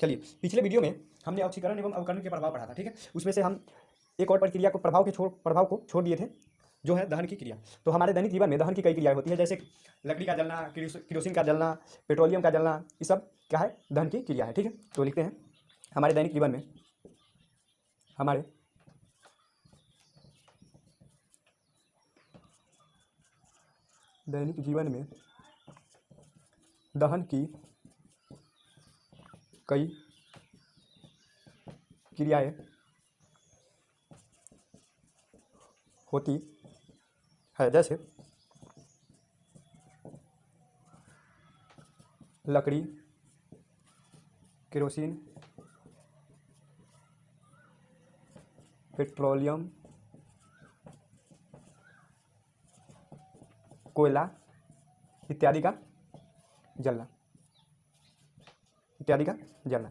चलिए, पिछले वीडियो में हमने ऑक्सीकरण एवं अवकरण के प्रभाव पढ़ा था, ठीक है। उसमें से हम एक और प्रक्रिया को प्रभाव को छोड़ दिए थे, जो है दहन की क्रिया। तो हमारे दैनिक जीवन में दहन की कई क्रियाएं होती है, जैसे लकड़ी का जलना, किरोसिन का जलना, पेट्रोलियम का जलना, ये सब क्या है, दहन की क्रिया है, ठीक है। तो लिखते हैं हमारे दैनिक जीवन में, हमारे दैनिक जीवन में दहन की कई क्रियाएं होती है, जैसे लकड़ी, केरोसिन, पेट्रोलियम, कोयला इत्यादि का जलना, इत्यादि का जलना।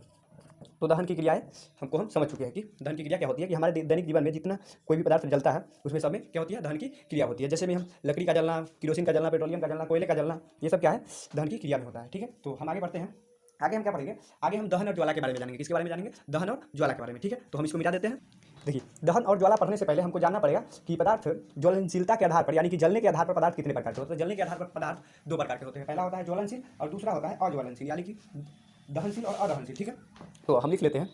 तो दहन की क्रियाएं हम समझ चुके हैं कि दहन की क्रिया क्या होती है, कि हमारे दैनिक जीवन में जितना कोई भी पदार्थ जलता है उसमें सब में क्या होती है, दहन की क्रिया होती है। जैसे में हम लकड़ी का जलना, किरोसिन का जलना, पेट्रोलियम का जलना, कोयले का जलना, ये सब क्या है, दहन की क्रिया में होता है, ठीक है। तो हम आगे बढ़ते हैं। आगे हम क्या पढ़ेंगे, आगे हम दहन और ज्वाला के बारे में जानेंगे। किसके बारे में जानेंगे, दहन और ज्वाला के बारे में, ठीक है। तो हम इसको मिटा देते हैं। देखिए, दहन और ज्वाला पढ़ने से पहले हमको जानना पड़ेगा कि पदार्थ ज्वलनशीलता के आधार पर, यानी कि जलने के आधार पर पदार्थ कितने प्रकार के होते हैं। जलने के आधार पर पदार्थ दो प्रकार के होते हैं, पहला होता है ज्वलनशील और दूसरा होता है अज्वलनशील, यानी कि दहनशील और अदहनशील, ठीक है। तो हम लिख लेते हैं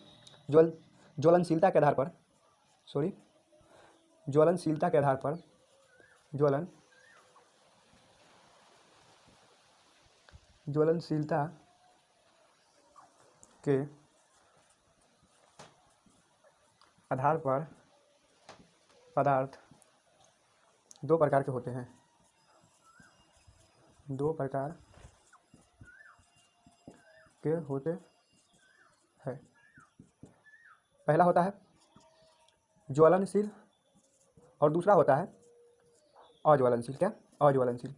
ज्वलनशीलता के आधार पर, ज्वलनशीलता के आधार पर, ज्वलनशीलता के आधार पर पदार्थ दो प्रकार के होते हैं, दो प्रकार के होते हैं। पहला होता है ज्वलनशील और दूसरा होता है अज्वलनशील। क्या, अज्वलनशील।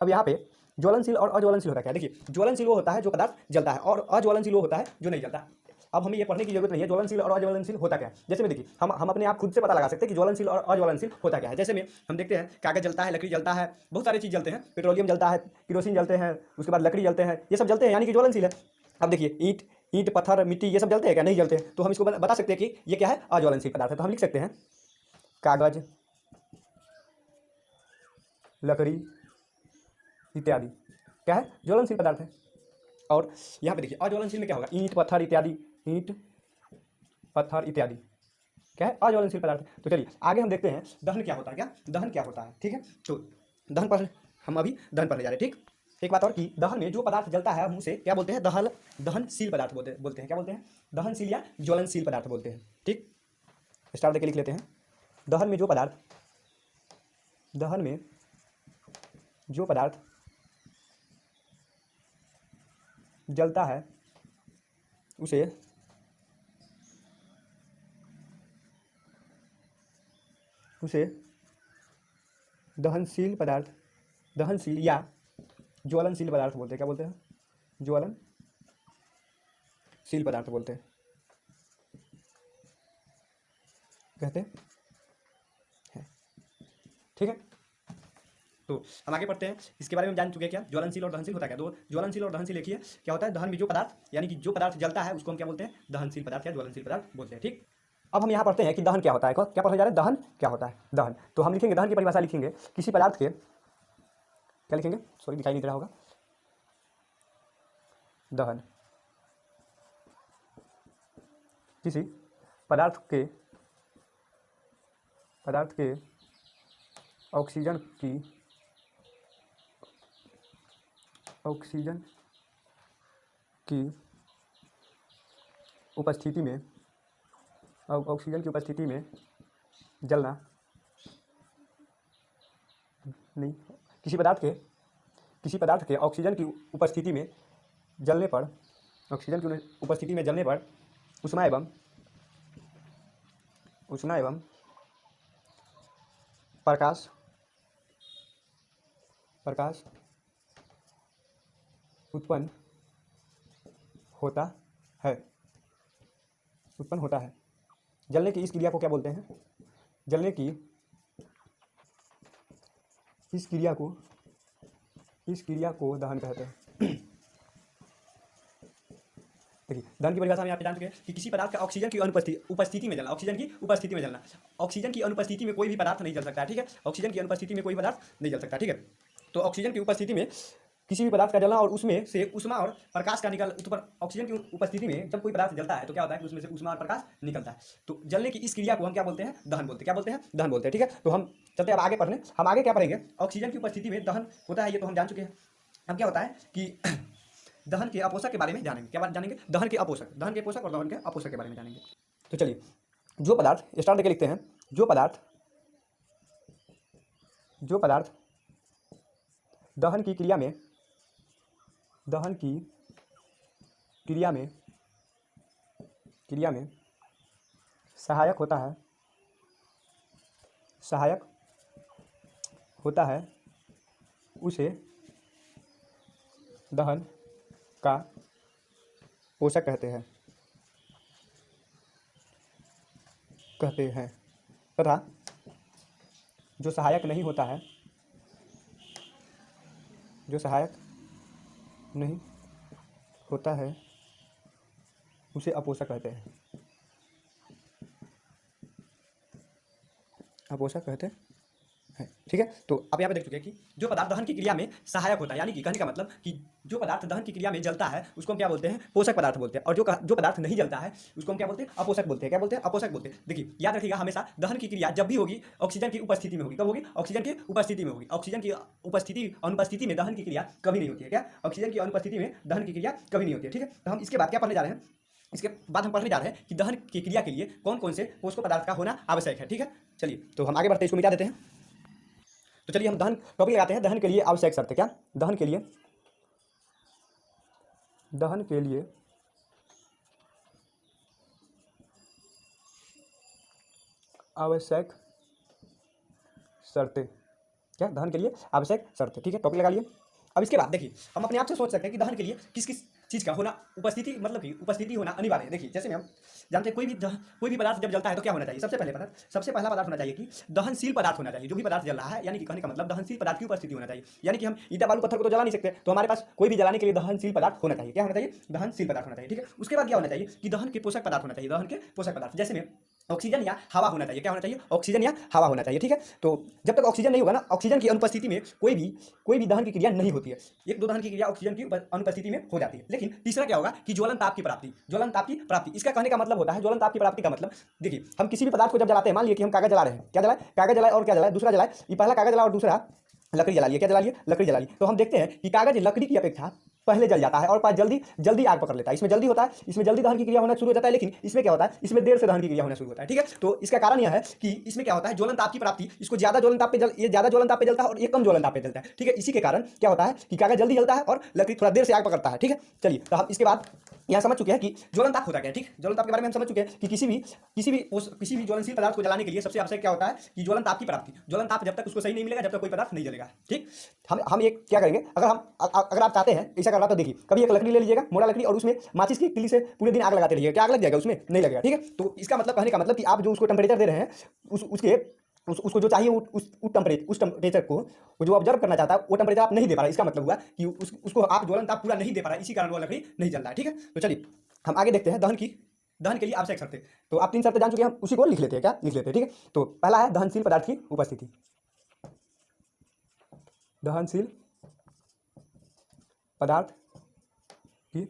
अब यहाँ पे ज्वलनशील और अज्वलनशील होता है क्या, देखिए, ज्वलनशील वो होता है जो पदार्थ जलता है और अज्वलनशील वो होता है जो नहीं जलता। अब हमें ये पढ़ने की जरूरत नहीं है ज्वलनशील और अज्वलनशील होता क्या है। जैसे में देखिए, हम अपने आप खुद से पता लगा सकते हैं कि ज्वलनशील और अज्वलनशील होता क्या है। जैसे में हम देखते हैं कागज जलता है, लकड़ी जलता है, बहुत सारी चीज़ जलते हैं, पेट्रोलियम जलता है, किरोसिन जलते हैं, उसके बाद लकड़ी जलते हैं, ये सब जलते हैं, यानी कि ज्वलनशील है। अब देखिए, ईंट पत्थर मिट्टी ये सब जलते हैं क्या, नहीं जलते हैं। तो हम इसको बता सकते हैं कि ये क्या है, अज्वलनशील पदार्थ है। तो हम लिख सकते हैं कागज, लकड़ी इत्यादि क्या है, ज्वलनशील पदार्थ है। और यहाँ पे देखिए, अज्वलनशील में क्या होगा, ईंट पत्थर इत्यादि, ईंट पत्थर इत्यादि क्या है, अज्वलनशील पदार्थ। तो चलिए आगे हम देखते हैं दहन क्या होता है, क्या दहन क्या होता है, ठीक है। तो दहन पर हम अभी दहन पढ़ने जा रहे हैं, ठीक। एक बात और कि दहन में जो पदार्थ जलता है हम उसे क्या बोलते हैं, दहनशील पदार्थ बोलते हैं। क्या बोलते हैं, दहनशील या ज्वलनशील पदार्थ बोलते हैं, ठीक। स्टार देके लिख लेते हैं, दहन में जो पदार्थ जलता है उसे दहनशील या ज्वलनशील पदार्थ बोलते हैं। क्या बोलते हैं, ज्वलनशील पदार्थ बोलते हैं, कहते हैं, ठीक है। तो हम आगे पढ़ते हैं, इसके बारे में जान चुके हैं क्या, ज्वलनशील और दहनशील होता है क्या। दो ज्वलनशील और दहनशील लिखिए, क्या होता है, दहन में जो पदार्थ, यानी कि जो पदार्थ जलता है उसको हम क्या बोलते हैं, दहनशील पदार्थ या ज्वलनशील पदार्थ बोलते हैं, ठीक। अब हम यहाँ पढ़ते हैं कि दहन क्या होता है, क्या पढ़ने जा रहे हैं, दहन क्या होता है। दहन, तो हम लिखेंगे, दहन की परिभाषा लिखेंगे, किसी पदार्थ के, क्या लिखेंगे, सॉरी दिखाई नहीं दे रहा होगा, दहन किसी पदार्थ के ऑक्सीजन की उपस्थिति में जलना, नहीं, किसी पदार्थ के ऑक्सीजन की उपस्थिति में जलने पर, उष्मा एवं प्रकाश उत्पन्न होता है। जलने की इस क्रिया को क्या बोलते हैं, इस क्रिया को दहन कहते हैं। देखिए दहन की परिभाषा में आप जान चुके हैं कि किसी पदार्थ का ऑक्सीजन की उपस्थिति में जलना, ऑक्सीजन की उपस्थिति में जलना। ऑक्सीजन की अनुपस्थिति में कोई भी पदार्थ नहीं जल सकता है, ठीक है। ऑक्सीजन की अनुपस्थिति में कोई पदार्थ नहीं जल सकता, ठीक है। तो ऑक्सीजन की उपस्थिति में किसी भी पदार्थ का जलना और उसमें से ऊष्मा और प्रकाश का निकल ऑक्सीजन की उपस्थिति में जब कोई पदार्थ जलता है तो क्या होता है कि उसमें से ऊष्मा और प्रकाश निकलता है। तो जलने की इस क्रिया को हम क्या बोलते हैं? दहन बोलते हैं। क्या बोलते हैं? दहन बोलते हैं, ठीक है। तो हम चलते हैं अब आगे पढ़ने। हम आगे क्या पढ़ेंगे? ऑक्सीजन की उपस्थिति में दहन होता है, ये तो हम जान चुके हैं। अब क्या होता है कि दहन के अपोषक के बारे में जानेंगे। क्या बात जानेंगे? दहन के अपोषक, दहन के पोषक और दहन के अपोषक के बारे में जानेंगे। तो चलिए, जो पदार्थ स्टार्ट करके लिखते हैं, जो पदार्थ दहन की क्रिया में सहायक होता है उसे दहन का पोषक कहते हैं तथा जो सहायक नहीं होता है उसे अपोषक कहते हैं। ठीक है। तो अब यहाँ पे देख चुके हैं कि जो पदार्थ दहन की क्रिया में सहायक होता है, यानी कि कहने का मतलब कि जो पदार्थ दहन की क्रिया में जलता है उसको हम क्या बोलते हैं? पोषक पदार्थ बोलते हैं। और जो पदार्थ नहीं जलता है उसको हम क्या बोलते हैं? अपोषक बोलते हैं। क्या बोलते हैं? अपोषक बोलते हैं। देखिए याद रखिएगा, हमेशा दहन की क्रिया जब भी होगी ऑक्सीजन की उपस्थिति में होगी। कब होगी? ऑक्सीजन की उपस्थिति में होगी। ऑक्सीजन की अनुपस्थिति में दहन की क्रिया कभी नहीं होती है। क्या? ऑक्सीजन की अनुपस्थिति में दहन की क्रिया कभी नहीं होती है, ठीक है। तो हम इसके बाद क्या पढ़ने जा रहे हैं? इसके बाद हम पढ़ने जा रहे हैं कि दहन की क्रिया के लिए कौन कौन से पोषक पदार्थ का होना आवश्यक है, ठीक है। चलिए तो हम आगे बढ़ते हैं, इसको मिटा देते हैं। तो चलिए हम दहन टॉपिक लगाते हैं। दहन के लिए आवश्यक शर्तें। क्या? दहन के लिए आवश्यक शर्तें। क्या? दहन के लिए आवश्यक शर्तें, ठीक है। टॉपिक लगा लिए। अब इसके बाद देखिए, हम अपने आप से सोच सकते हैं कि दहन के लिए किस किस चीज़ का होना उपस्थिति, मतलब कि उपस्थिति होना अनिवार्य है। देखिए जैसे में हम जानते हैं कोई भी पदार्थ जब जलता है तो क्या होना चाहिए? सबसे पहला पदार्थ होना चाहिए कि दहनशील पदार्थ होना चाहिए। जो भी पदार्थ जल रहा है, यानी कि कहने का मतलब दहनशील पदार्थ की उपस्थिति होना चाहिए। यानी कि हम ईंटा बालू पत्थर को तो जला नहीं सकते, तो हमारे पास कोई भी जलाने के लिए दहनशील पदार्थ होना चाहिए। क्या होना चाहिए? दहनशील पदार्थ होना चाहिए, ठीक है। उसके बाद क्या होना चाहिए कि दहन के पोषक पदार्थ होना चाहिए। दहन के पोषक पदार्थ जैसे में ऑक्सीजन या हवा होना चाहिए। क्या होना चाहिए? ऑक्सीजन या हवा होना चाहिए, ठीक है। तो जब तक ऑक्सीजन नहीं होगा ना, ऑक्सीजन की अनुपस्थिति में कोई भी दहन की क्रिया नहीं होती है। एक दो दहन की क्रिया ऑक्सीजन की अनुपस्थिति में हो जाती है। लेकिन तीसरा क्या होगा कि ज्वलन ताप की प्राप्ति। इसका कहने का मतलब होता है, ज्वलन ताप की प्राप्ति का मतलब देखिए, हम किसी भी पदार्थ को जब जलाते हैं, मान लीजिए कि हम कागज जला रहे हैं। क्या जलाए? कागज जलाए और क्या जलाए? दूसरा जलाए। ये पहला कागज जला और दूसरा लकड़ी जला लिए। क्या जला लिए? लकड़ी जला ली। तो हम देखते हैं कि कागज लकड़ी की अपेक्षा पहले जल जाता है और जल्दी आग पकड़ लेता है। इसमें जल्दी होता है, इसमें जल्दी दहन की क्रिया होना शुरू हो जाता है। लेकिन इसमें क्या होता है? इसमें देर से दहन की क्रिया होना शुरू होता है, ठीक है। तो इसका कारण यह है कि इसमें क्या होता है? ज्वलन ताप की प्राप्ति। इसको ज्यादा ज्वलन ताप पे जलता है और ये कम ज्वलन ताप पे जलता है, ठीक है। इसी के कारण क्या होता है कि कागज जल्दी जलता है और लकड़ी थोड़ा देर से आग पकड़ता है, ठीक है। चलिए तो हम इसके बाद यहाँ समझ चुके हैं कि ज्वलन ताप होता क्या है, ठीक। ज्वलन ताप के बारे में हम समझ चुके हैं कि किसी भी ज्वलनशील पदार्थ को जलाने के लिए सबसे आवश्यक क्या होता है कि ज्वलन ताप की प्राप्ति। ज्वलन ताप जब तक उसको सही नहीं मिलेगा, जब तक कोई पदार्थ नहीं जलेगा, ठीक। हम एक क्या करेंगे, अगर आप चाहते हैं ऐसा करना, तो देखिए कभी एक लकड़ी ले लीजिएगा, मोटा लकड़ी, और उसमें माचिस की तिली से पूरे दिन आग लगाते रहिएगा। क्या आग लग जाएगा? उसमें नहीं लगेगा, ठीक है। तो इसका मतलब, कहने का मतलब कि आप जो उसको टेम्परेचर दे रहे हैं, उसको जो चाहिए उस टेम्परेचर को वो जो ऑब्जर्व करना चाहता है, वो टेम्परेचर आप नहीं दे पा रहे। इसका मतलब हुआ कि उसको आप ज्वलन ताप पूरा नहीं दे पा रहे, इसी कारण वो लकड़ी नहीं जल रहा है, ठीक है। तो चलिए हम आगे देखते हैं दहन के लिए आवश्यक शर्तें। तो आप 3 शर्तें जान चुके हैं, हम उसी को लिख लेते हैं। क्या लिख लेते हैं, ठीक है। तो पहला है दहनशील पदार्थ की उपस्थिति। दहनशील पदार्थ की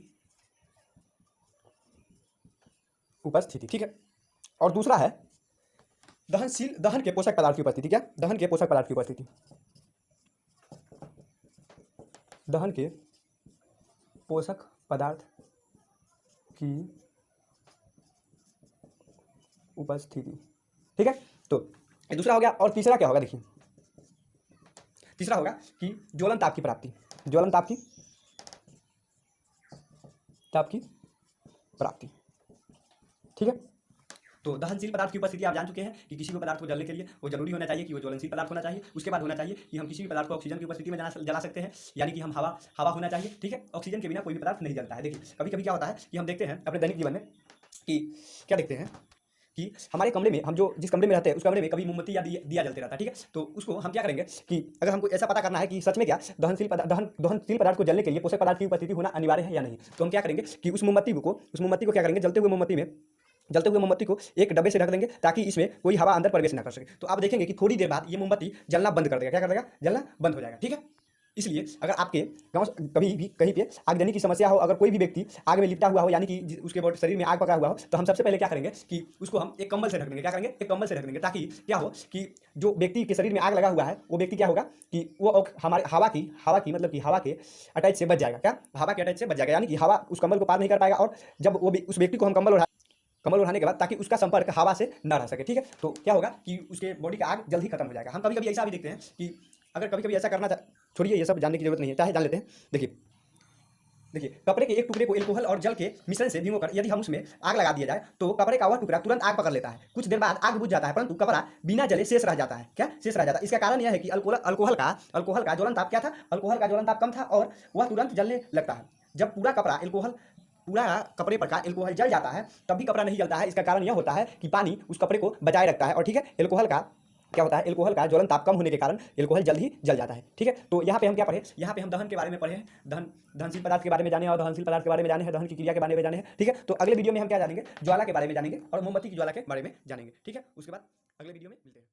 उपस्थिति, ठीक है। और दूसरा है दहन के पोषक पदार्थ की उपस्थिति। क्या? दहन के पोषक पदार्थ की उपस्थिति। दहन के पोषक पदार्थ की उपस्थिति, ठीक है। तो ये दूसरा हो गया। और तीसरा क्या होगा? देखिए तीसरा होगा कि ज्वलन ताप की प्राप्ति। ज्वलन ताप की प्राप्ति, ठीक है। तो दहनशील पदार्थ की उपस्थिति आप जान चुके हैं कि किसी भी पदार्थ को जलने के लिए वो जरूरी होना चाहिए कि वो ज्वलनशील पदार्थ होना चाहिए। उसके बाद होना चाहिए कि हम किसी भी पदार्थ को ऑक्सीजन की उपस्थिति में जला सकते हैं, यानी कि हम हवा होना चाहिए, ठीक है। ऑक्सीजन के बिना कोई भी पदार्थ नहीं जलता है। देखिए कभी कभी क्या होता है कि हम देखते हैं अपने दैनिक जीवन में कि क्या देखते हैं कि हमारे कमरे में हम जो जिस कमरे में रहते हैं उस कमरे में कभी मोमबत्ती या दिया जलते रहता है, ठीक है। तो उसको हम क्या करेंगे कि अगर हमको ऐसा पता करना है कि सच में क्या दहनशील पदार्थ को जलने के लिए पोषक पदार्थ की उपस्थिति होना अनिवार्य है या नहीं, तो हम क्या करेंगे कि उस मोमबत्ती को क्या करेंगे, जलते हुए मोमबत्ती को एक डब्बे से रख देंगे ताकि इसमें कोई हवा अंदर प्रवेश ना कर सके। तो आप देखेंगे कि थोड़ी देर बाद ये मोमबत्ती जलना बंद कर देगा, क्या कर देगा, जलना बंद हो जाएगा, ठीक है। इसलिए अगर आपके गाँव कभी भी कहीं पे आगजनी की समस्या हो, अगर कोई भी व्यक्ति आग में लिपटा हुआ हो, यानी कि उसके बॉडी शरीर में आग पकड़ा हुआ हो, तो हम सबसे पहले क्या करेंगे कि उसको हम एक कंबल से ढक देंगे, क्या करेंगे, एक कंबल से ढक देंगे, ताकि क्या हो कि जो व्यक्ति के शरीर में आग लगा हुआ है वो व्यक्ति क्या होगा कि वो हमारे हवा की मतलब कि हवा के अटैच से बच जाएगा, क्या, हवा के अटैच से बच जाएगा, यानी कि हवा उस कंबल को पार नहीं कर पाएगा। और जब वो उस व्यक्ति को हम कंबल उठाने के बाद ताकि उसका संपर्क हवा से न रह सके, ठीक है, तो क्या होगा कि उसके बॉडी का आग जल्दी खत्म हो जाएगा। हम कभी कभी ऐसा भी देखते हैं कि अगर कभी कभी ऐसा करना, छोड़िए ये सब जानने की जरूरत नहीं है, चाहे जान लेते हैं। देखिए कपड़े के एक टुकड़े को एल्कोहल और जल के मिश्रण से भिगोकर यदि हम उसमें आग लगा दिया जाए तो कपड़े का वह टुकड़ा तुरंत आग पकड़ लेता है। कुछ देर बाद आग बुझ जाता है, परंतु कपड़ा बिना जले शेष रह जाता है, क्या, शेष रह जाता है। इसका कारण यह है कि अल्कोहल का ज्वलन ताप क्या था, अल्कोहल का ज्वलन ताप कम था और वह तुरंत जलने लगता है। जब पूरा कपड़े पर का एल्कोहल जल जाता है तब भी कपड़ा नहीं जलता है। इसका कारण यह होता है कि पानी उस कपड़े को बचाए रखता है, और ठीक है, एल्कोहल का क्या होता है, एल्कोहल का ज्वलन ताप कम होने के कारण एल्कोहल जल्द ही जल जाता है, ठीक है। तो यहाँ पे हम क्या पढ़े, यहाँ पे हम दहन के बारे में पढ़े हैं, दहनशील पदार्थ के बारे में जाने और दहनशील पदार्थ के बारे में जाने हैं, दहन की क्रिया के बारे में जाने हैं, ठीक है। तो अगले वीडियो में हम क्या जानेंगे, ज्वाला के बारे में जानेंगे और मोमबत्ती की ज्वाला के बारे में जानेंगे, ठीक है। उसके बाद अगले वीडियो में मिलते हैं।